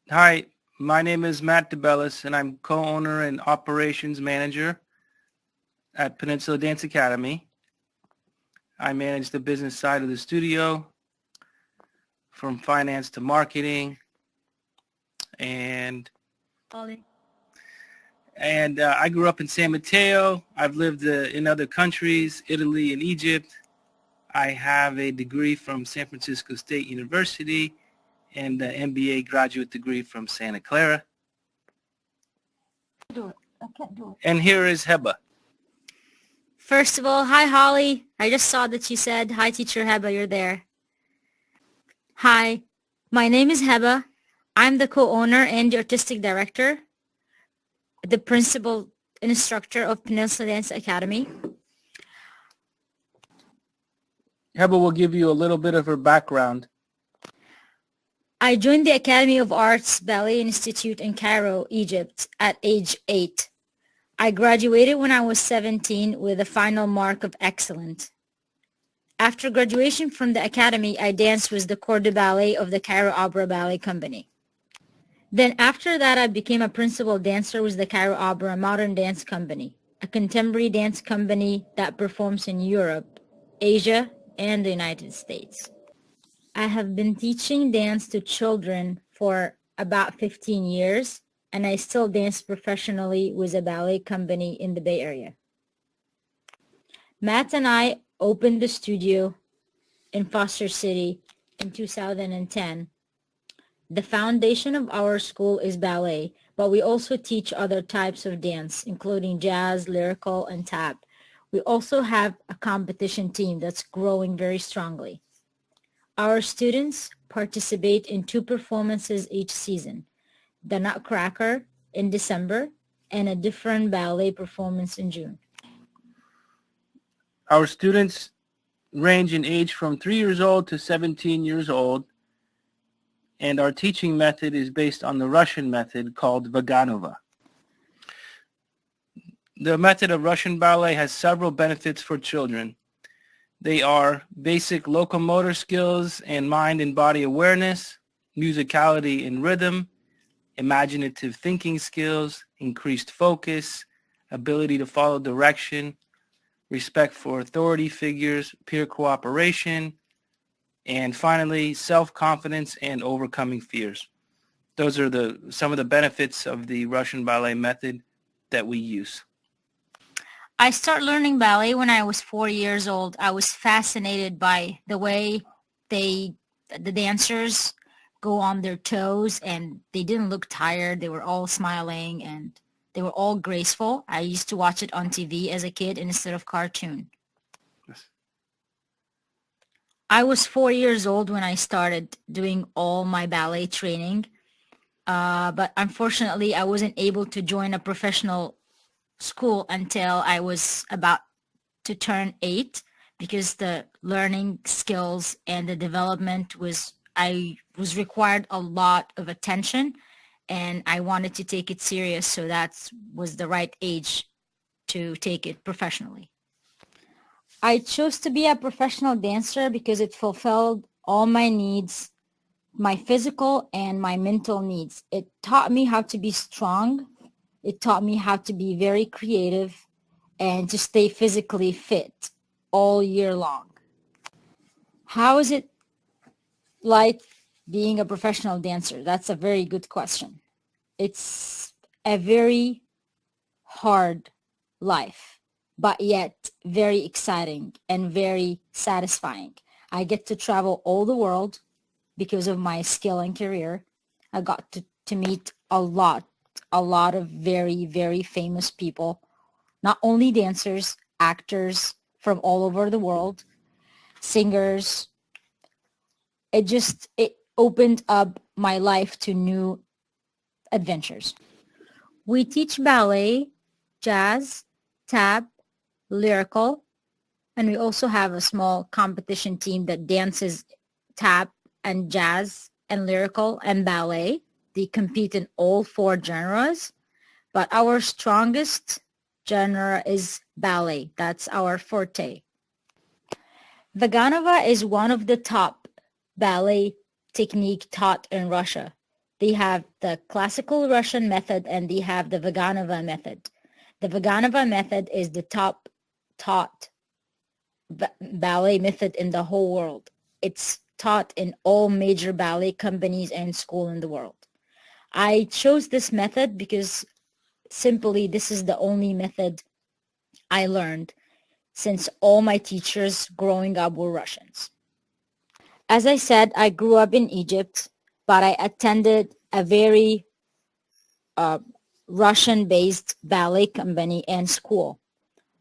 Hi, my name is Matt DeBellis, and I'm co-owner and operations manager at Peninsula Dance Academy. I manage the business side of the studio, from finance to marketing, and Ollie. I grew up in San Mateo. I've lived in other countries, Italy and Egypt. I have a degree from San Francisco State University and an MBA graduate degree from Santa Clara. Do it. I can't do it. And here is Heba. First of all, hi Holly. I just saw that you said, hi teacher Heba, you're there. Hi, my name is Heba. I'm the co-owner and the artistic director, the principal instructor of Peninsula Dance Academy. Heba will give you a little bit of her background. I joined the Academy of Arts Ballet Institute in Cairo, Egypt at age 8. I graduated when I was 17 with a final mark of excellent. After graduation from the academy, I danced with the corps de ballet of the Cairo Opera Ballet Company. Then after that, I became a principal dancer with the Cairo Opera Modern Dance Company, a contemporary dance company that performs in Europe, Asia, and the United States. I have been teaching dance to children for about 15 years, and I still dance professionally with a ballet company in the Bay Area. Matt and I opened the studio in Foster City in 2010. The foundation of our school is ballet, but we also teach other types of dance, including jazz, lyrical, and tap. We also have a competition team that's growing very strongly. Our students participate in 2 performances each season, the Nutcracker in December and a different ballet performance in June. Our students range in age from 3 years old to 17 years old, and our teaching method is based on the Russian method called Vaganova. The method of Russian ballet has several benefits for children. They are basic locomotor skills and mind and body awareness, musicality and rhythm, imaginative thinking skills, increased focus, ability to follow direction, respect for authority figures, peer cooperation, and finally, self-confidence and overcoming fears. Those are some of the benefits of the Russian ballet method that we use. I started learning ballet when I was 4 years old. I was fascinated by the way the dancers go on their toes, and they didn't look tired. They were all smiling and they were all graceful. I used to watch it on TV as a kid instead of cartoon. Yes. I was 4 years old when I started doing all my ballet training, but unfortunately I wasn't able to join a professional school until I was about to turn 8, because the learning skills and the development was required a lot of attention, and I wanted to take it serious, so that was the right age to take it professionally. I chose to be a professional dancer because it fulfilled all my needs, my physical and my mental needs. It taught me how to be strong. It taught me how to be very creative and to stay physically fit all year long. How is it like being a professional dancer? That's a very good question. It's a very hard life, but yet very exciting and very satisfying. I get to travel all the world because of my skill and career. I got to meet a lot of very, very famous people, not only dancers, actors from all over the world, singers. It opened up my life to new adventures. We teach ballet, jazz, tap, lyrical, and we also have a small competition team that dances tap and jazz and lyrical and ballet. They compete in all 4 genres, but our strongest genre is ballet. That's our forte. Vaganova is one of the top ballet technique taught in Russia. They have the classical Russian method and they have the Vaganova method. The Vaganova method is the top taught ballet method in the whole world. It's taught in all major ballet companies and schools in the world. I chose this method because simply this is the only method I learned since all my teachers growing up were Russians. As I said, I grew up in Egypt, but I attended a very Russian-based ballet company and school.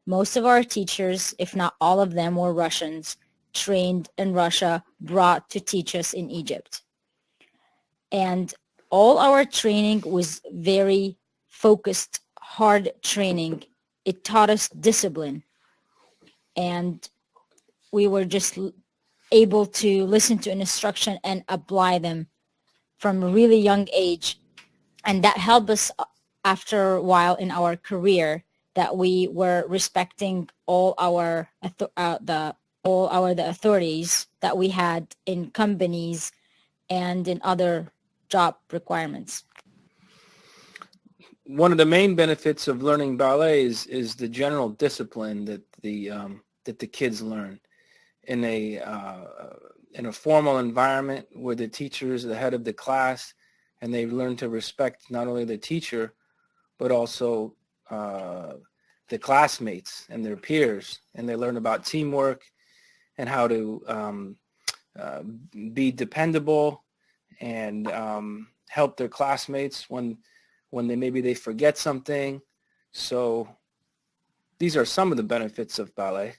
Most of our teachers, if not all of them, were Russians, trained in Russia, brought to teach us in Egypt. And all our training was very focused, hard training. It taught us discipline. And we were just able to listen to an instruction and apply them from a really young age. And that helped us after a while in our career, that we were respecting all our the authorities that we had in companies and in other job requirements. One of the main benefits of learning ballet is the general discipline that the kids learn in a formal environment where the teacher is the head of the class, and they learn to respect not only the teacher but also the classmates and their peers, and they learn about teamwork and how to be dependable and help their classmates when maybe they forget something. So these are some of the benefits of ballet.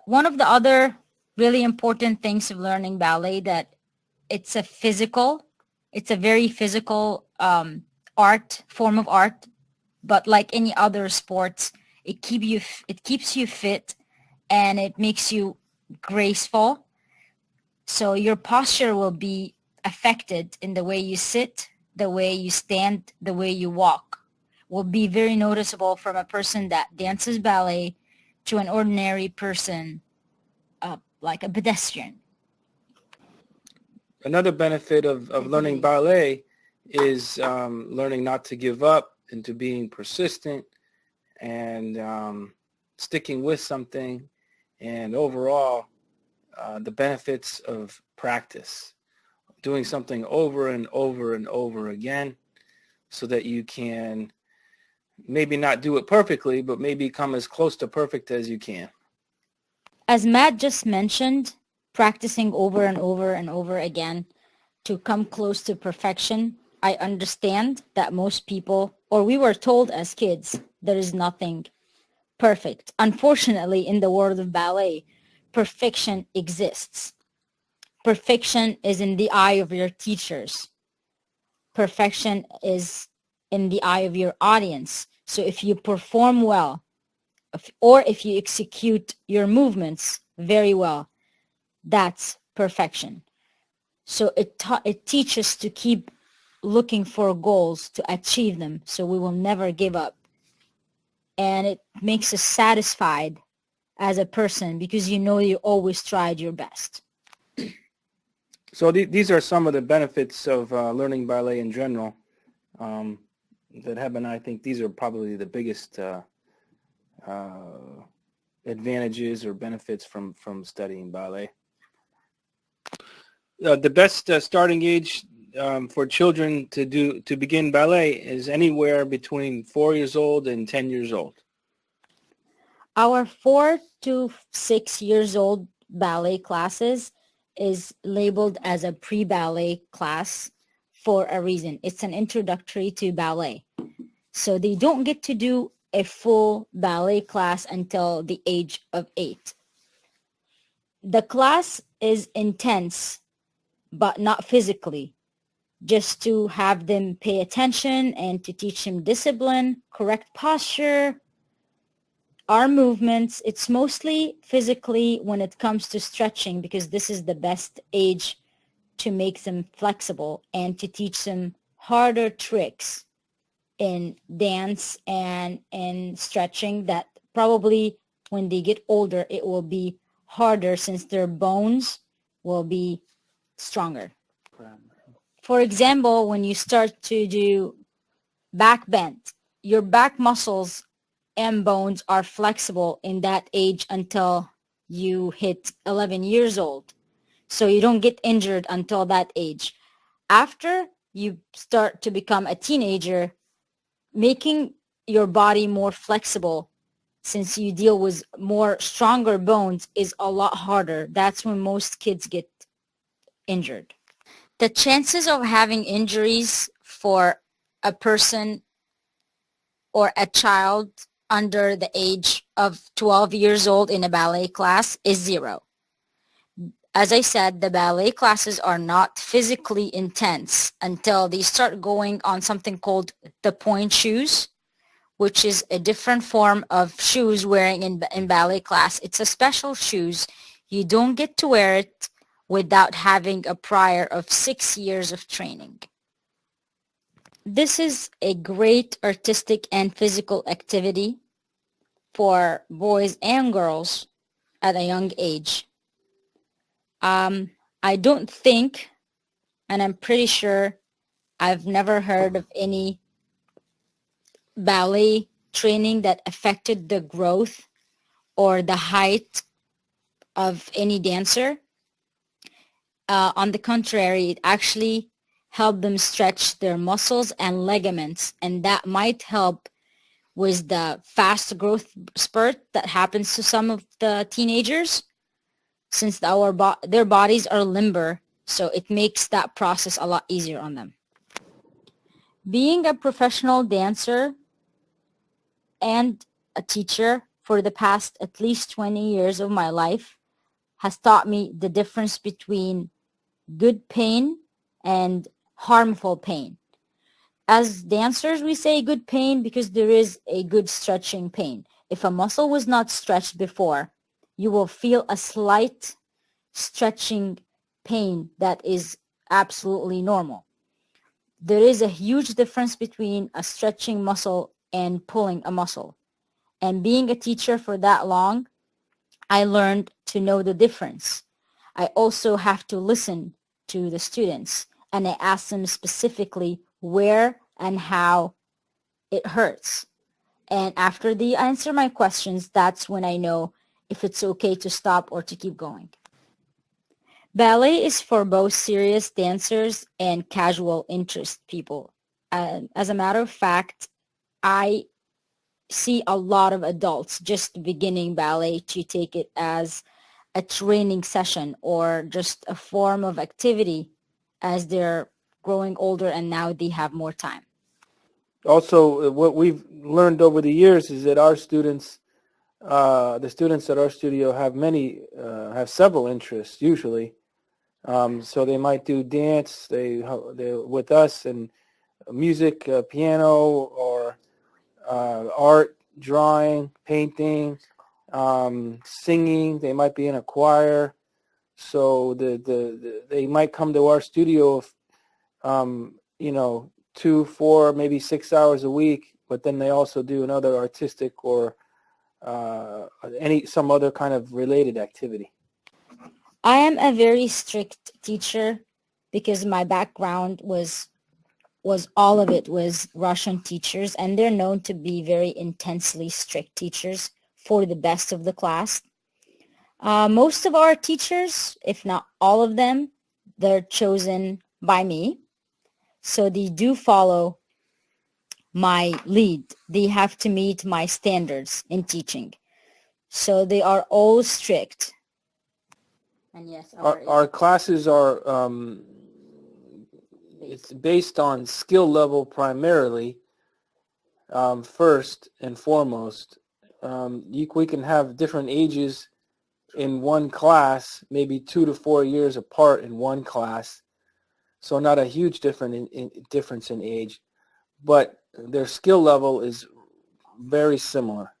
One of the other really important things of learning ballet, that it's a very physical form of art, but like any other sports, it keeps you fit and it makes you graceful. So your posture will be affected in the way you sit, the way you stand, the way you walk will be very noticeable from a person that dances ballet to an ordinary person, like a pedestrian. Another benefit of learning ballet is learning not to give up and to being persistent and sticking with something, and overall the benefits of practice, doing something over and over and over again so that you can maybe not do it perfectly, but maybe come as close to perfect as you can. As Matt just mentioned, practicing over and over and over again to come close to perfection. I understand that most people, or we were told as kids, there is nothing perfect. Unfortunately, in the world of ballet, perfection exists. Perfection is in the eye of your teachers. Perfection is in the eye of your audience. So if you perform well, or if you execute your movements very well, that's perfection. So it teaches to keep looking for goals, to achieve them, so we will never give up. And it makes us satisfied as a person because you know you always tried your best. So these are some of the benefits of learning ballet in general that have been, I think these are probably the biggest advantages or benefits from studying ballet. The best starting age for children to begin ballet is anywhere between 4 years old and 10 years old. Our 4 to 6 years old ballet classes is labeled as a pre-ballet class for a reason. It's an introductory to ballet. So they don't get to do a full ballet class until the age of 8. The class is intense, but not physically, just to have them pay attention and to teach them discipline, correct posture, arm movements. It's mostly physically when it comes to stretching, because this is the best age to make them flexible and to teach them harder tricks in dance and in stretching that probably when they get older it will be harder since their bones will be stronger. For example, when you start to do back bend, your back muscles and bones are flexible in that age until you hit 11 years old. So you don't get injured until that age. After you start to become a teenager, making your body more flexible since you deal with more stronger bones is a lot harder. That's when most kids get injured. The chances of having injuries for a person or a child under the age of 12 years old in a ballet class is 0. As I said, the ballet classes are not physically intense until they start going on something called the point shoes, which is a different form of shoes wearing in ballet class. It's a special shoes. You don't get to wear it without having a prior of 6 years of training. This is a great artistic and physical activity for boys and girls at a young age. I don't think, and I'm pretty sure, I've never heard of any ballet training that affected the growth or the height of any dancer. On the contrary, it actually helped them stretch their muscles and ligaments, and that might help with the fast growth spurt that happens to some of the teenagers, since their bodies are limber, so it makes that process a lot easier on them. Being a professional dancer and a teacher for the past at least 20 years of my life has taught me the difference between good pain and harmful pain. As dancers, we say good pain because there is a good stretching pain. If a muscle was not stretched before, you will feel a slight stretching pain that is absolutely normal. There is a huge difference between a stretching muscle and pulling a muscle. And being a teacher for that long, I learned to know the difference. I also have to listen to the students, and I ask them specifically where and how it hurts. And after they answer my questions, that's when I know if it's okay to stop or to keep going. Ballet is for both serious dancers and casual interest people. As a matter of fact, I see a lot of adults just beginning ballet to take it as a training session or just a form of activity as they're growing older and now they have more time. Also, what we've learned over the years is that our students, the students at our studio have several interests usually. So they might do dance, they're with us, and music, piano, or art, drawing, painting, singing. They might be in a choir. So they might come to our studio, 2, 4, maybe 6 hours a week. But then they also do another artistic or some other kind of related activity. I am a very strict teacher because my background was all of it was Russian teachers, and they're known to be very intensely strict teachers for the best of the class. Most of our teachers, if not all of them, they're chosen by me. So they do follow my lead. They have to meet my standards in teaching. So they are all strict. And yes, our classes are it's based on skill level primarily, first and foremost. We can have different ages in one class, maybe 2 to 4 years apart in one class, so not a huge difference in age, but their skill level is very similar.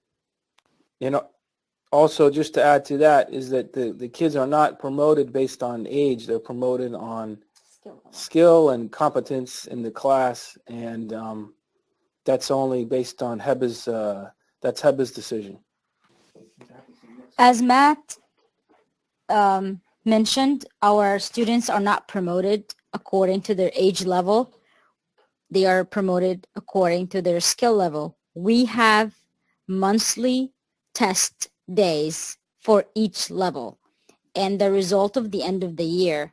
Also, just to add to that, is that the kids are not promoted based on age. They're promoted on skill and competence in the class, and that's only based on Heba's decision. As Matt mentioned, our students are not promoted according to their age level. They are promoted according to their skill level. We have monthly test days for each level, and the result of the end of the year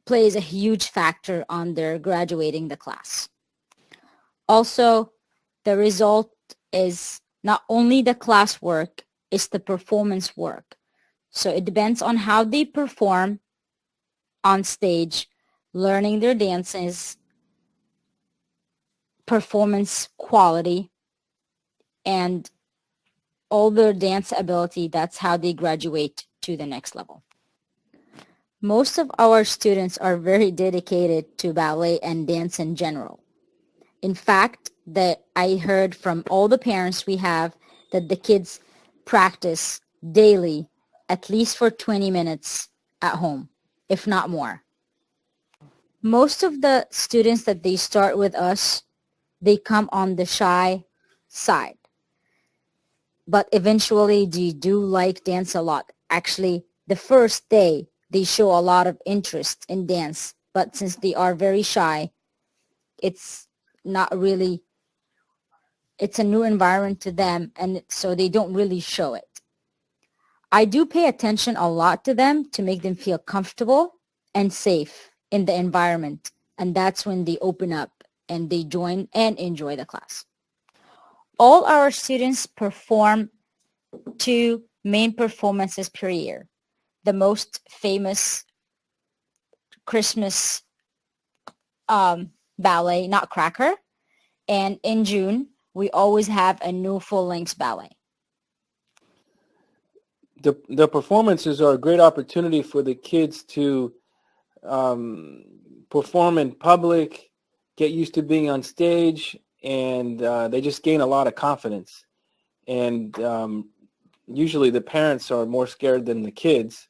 plays a huge factor on their graduating the class. Also, the result is not only the classwork, it's the performance work. So it depends on how they perform on stage, learning their dances, performance quality, and all their dance ability. That's how they graduate to the next level. Most of our students are very dedicated to ballet and dance in general. In fact, I heard from all the parents we have that the kids practice daily, at least for 20 minutes at home, if not more. Most of the students that they start with us, they come on the shy side. But eventually they do like dance a lot. Actually, the first day, they show a lot of interest in dance. But since they are very shy, it's not really, it's a new environment to them, and so they don't really show it. I do pay attention a lot to them to make them feel comfortable and safe in the environment, and that's when they open up and they join and enjoy the class. All our students perform 2 main performances per year. The most famous Christmas ballet, Nutcracker, and in June, we always have a new full-length ballet. The performances are a great opportunity for the kids to perform in public, get used to being on stage, and they just gain a lot of confidence. And usually the parents are more scared than the kids,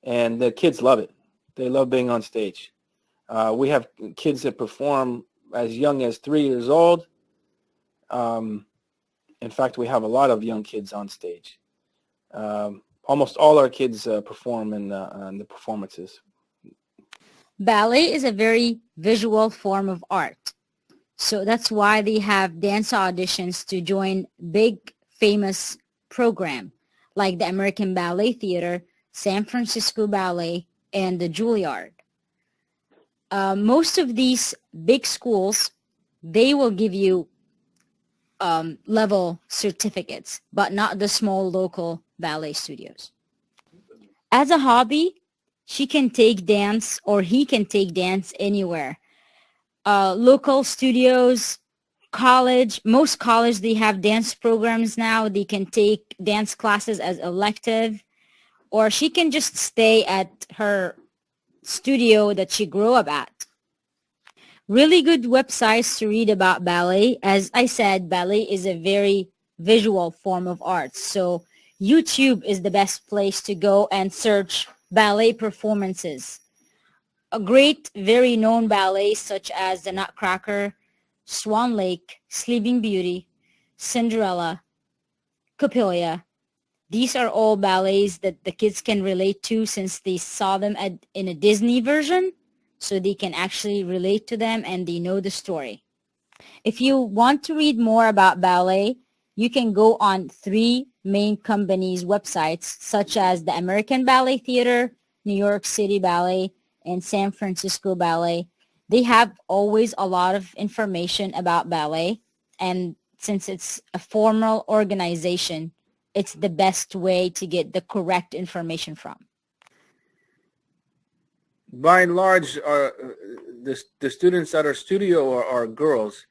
and the kids love it. They love being on stage. We have kids that perform as young as 3 years old. In fact, we have a lot of young kids on stage. Almost all our kids perform in the performances. Ballet is a very visual form of art. So that's why they have dance auditions to join big famous program like the American Ballet Theater, San Francisco Ballet, and the Juilliard. Most of these big schools, they will give you level certificates, but not the small local ballet studios. As a hobby, she can take dance, or he can take dance anywhere. Local studios, college, most college, they have dance programs now. They can take dance classes as elective, or she can just stay at her studio that she grew up at. Really good websites to read about ballet. As I said, ballet is a very visual form of art. So YouTube is the best place to go and search ballet performances. A great, very known ballets such as the Nutcracker, Swan Lake, Sleeping Beauty, Cinderella, Coppelia. These are all ballets that the kids can relate to since they saw them in a Disney version, so they can actually relate to them and they know the story. If you want to read more about ballet, you can go on 3 main companies' websites such as the American Ballet Theater, New York City Ballet, and San Francisco Ballet. They have always a lot of information about ballet, and since it's a formal organization, it's the best way to get the correct information from. By and large, the students at our studio are girls.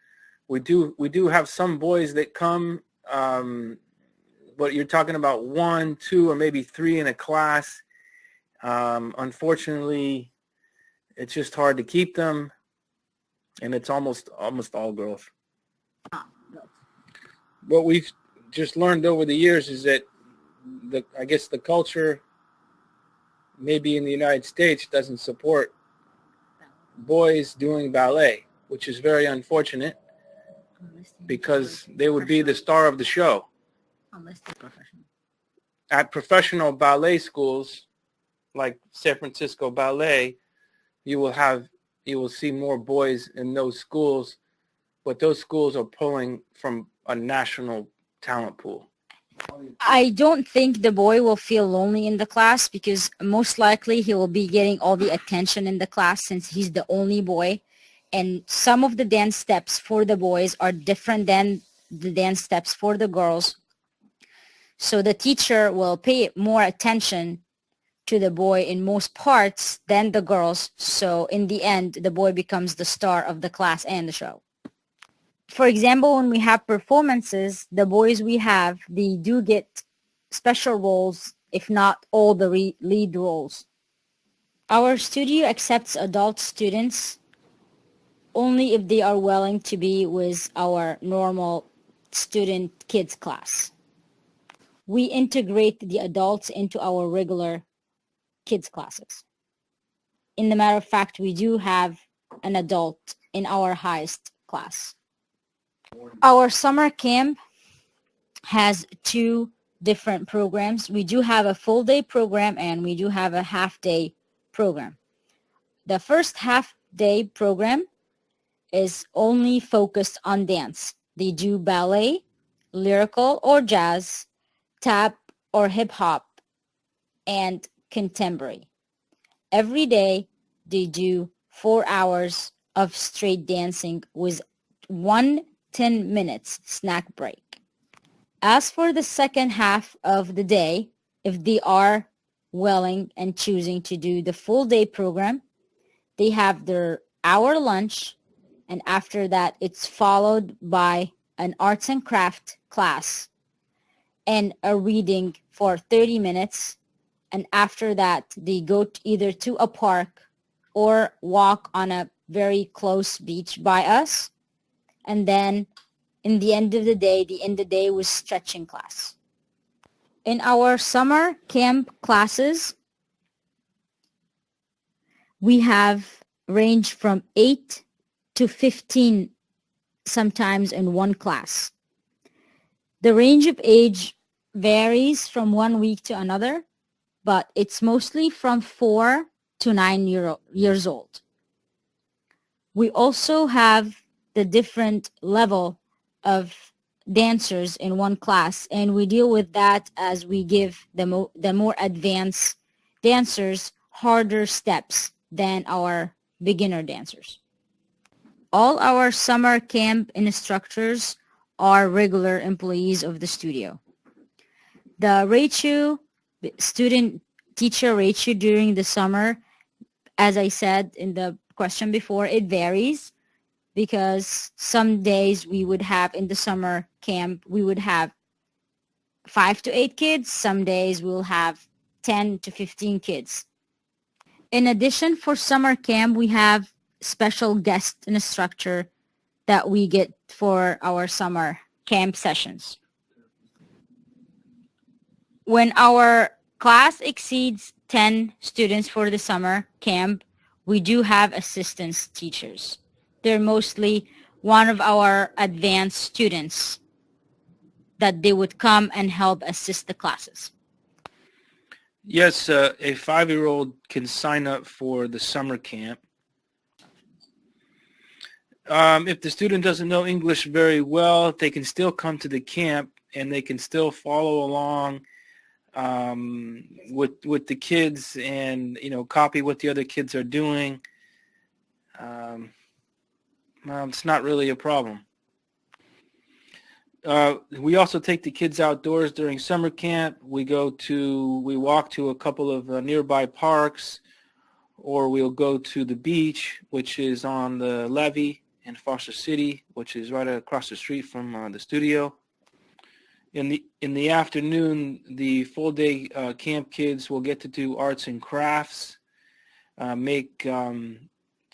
We do have some boys that come, but you're talking about 1, 2, or maybe 3 in a class. Unfortunately, it's just hard to keep them, and it's almost all girls. What we've just learned over the years is that I guess the culture, maybe in the United States, doesn't support boys doing ballet, which is very unfortunate because they would be the star of the show. Unless they're professional. At professional ballet schools like San Francisco Ballet, you will see more boys in those schools, but those schools are pulling from a national talent pool. I don't think the boy will feel lonely in the class because most likely he will be getting all the attention in the class since he's the only boy. And some of the dance steps for the boys are different than the dance steps for the girls. So the teacher will pay more attention to the boy in most parts than the girls. So in the end, the boy becomes the star of the class and the show. For example, when we have performances, the boys we have, they do get special roles, if not all the lead roles. Our studio accepts adult students only if they are willing to be with our normal student kids class. We integrate the adults into our regular kids classes. In the matter of fact, we do have an adult in our highest class. Our summer camp has two different programs. We do have a full day program and we do have a half day program. The first half day program is only focused on dance. They do ballet, lyrical or jazz, tap or hip hop, and contemporary. Every day they do 4 hours of straight dancing with 10 minutes snack break. As for the second half of the day, if they are willing and choosing to do the full day program, they have their hour lunch, and after that it's followed by an arts and craft class and a reading for 30 minutes, and after that they go either to a park or walk on a very close beach by us, and then in the end of the day, they end the day with stretching class. In our summer camp classes, we have range from 8 to 15 sometimes in one class. The range of age varies from 1 week to another, but it's mostly from 4 to 9 years old. We also have the different level of dancers in one class, and we deal with that as we give the more advanced dancers harder steps than our beginner dancers. All our summer camp instructors are regular employees of the studio. The ratio, student-teacher ratio during the summer, as I said in the question before, it varies, because some days we would have in the summer camp, we would have 5 to 8 kids. Some days we'll have 10 to 15 kids. In addition, for summer camp, we have special guest instructor that we get for our summer camp sessions. When our class exceeds 10 students for the summer camp, we do have assistance teachers. They're mostly one of our advanced students that they would come and help assist the classes. Yes, a 5-year-old can sign up for the summer camp. If the student doesn't know English very well, they can still come to the camp and they can still follow along with the kids and, copy what the other kids are doing. It's not really a problem. We also take the kids outdoors during summer camp. We walk to a couple of nearby parks, or we'll go to the beach, which is on the levee in Foster City, which is right across the street from the studio. In the afternoon, the full day camp kids will get to do arts and crafts,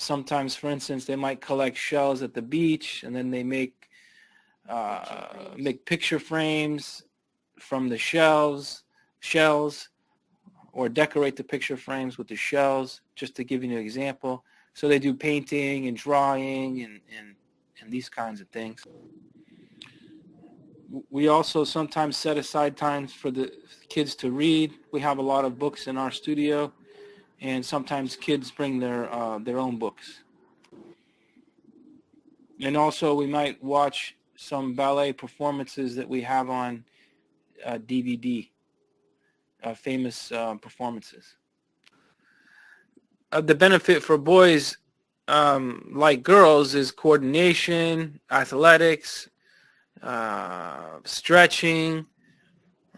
sometimes, for instance, they might collect shells at the beach, and then they make picture frames from the shells, or decorate the picture frames with the shells, just to give you an example. So they do painting and drawing and these kinds of things. We also sometimes set aside times for the kids to read. We have a lot of books in our studio. and sometimes kids bring their own books. And also we might watch some ballet performances that we have on DVD, famous performances. The benefit for boys like girls is coordination, athletics, stretching,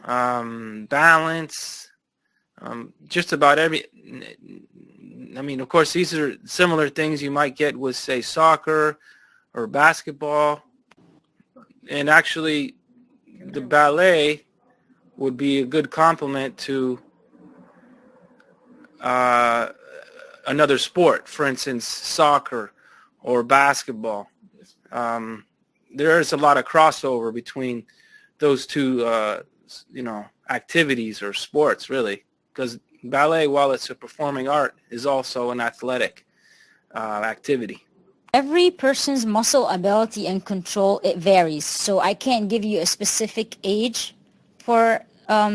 balance, just about every. I mean, of course, these are similar things you might get with, say, soccer or basketball. And actually, the ballet would be a good complement to another sport, for instance, soccer or basketball. There is a lot of crossover between those two, activities or sports, really, because ballet, while it's a performing art, is also an athletic activity. Every person's muscle ability and control, it varies. So I can't give you a specific age for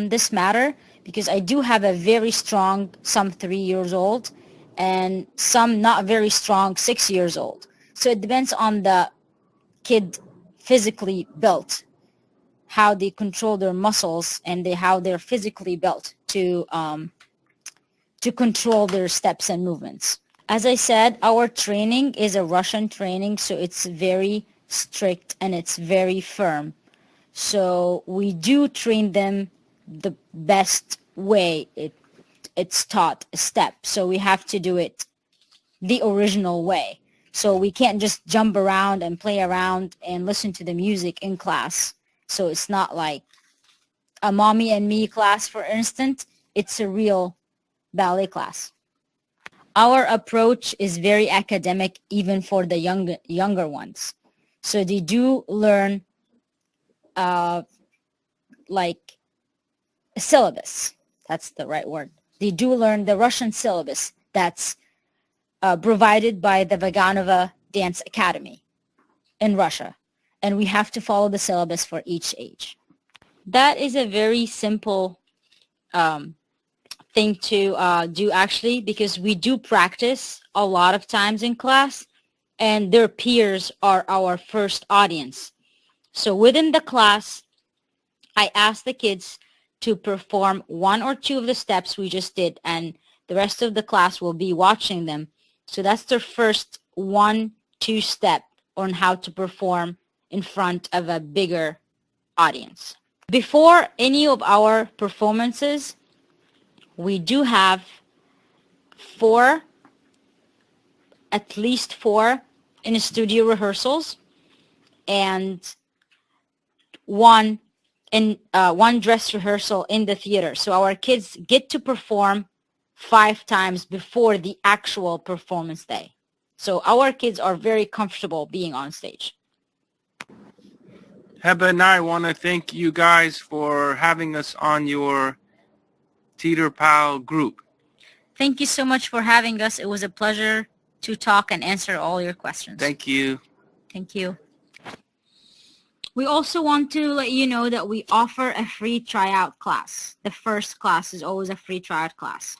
this matter, because I do have a very strong, some 3 years old, and some not very strong 6 years old. So it depends on the kid physically built, how they control their muscles, and how they're physically built to control their steps and movements. As I said, our training is a Russian training, so it's very strict and it's very firm. So we do train them the best way it's taught, a step. So we have to do it the original way. So we can't just jump around and play around and listen to the music in class. So it's not like a mommy and me class, for instance. It's a real ballet class. Our approach is very academic, even for the younger ones. So they do learn like a syllabus. That's the right word. They do learn the Russian syllabus that's provided by the Vaganova Dance Academy in Russia. And we have to follow the syllabus for each age. That is a very simple thing to do, actually, because we do practice a lot of times in class, and their peers are our first audience. So within the class, I ask the kids to perform 1 or 2 of the steps we just did, and the rest of the class will be watching them. So that's their first 1-2 step on how to perform in front of a bigger audience. Before any of our performances, we do have at least 4 in studio rehearsals, and one dress rehearsal in the theater. So our kids get to perform 5 times before the actual performance day. So our kids are very comfortable being on stage. Heba and I want to thank you guys for having us on your TeeterPal group. Thank you so much for having us. It was a pleasure to talk and answer all your questions. Thank you. Thank you. We also want to let you know that we offer a free tryout class. The first class is always a free tryout class.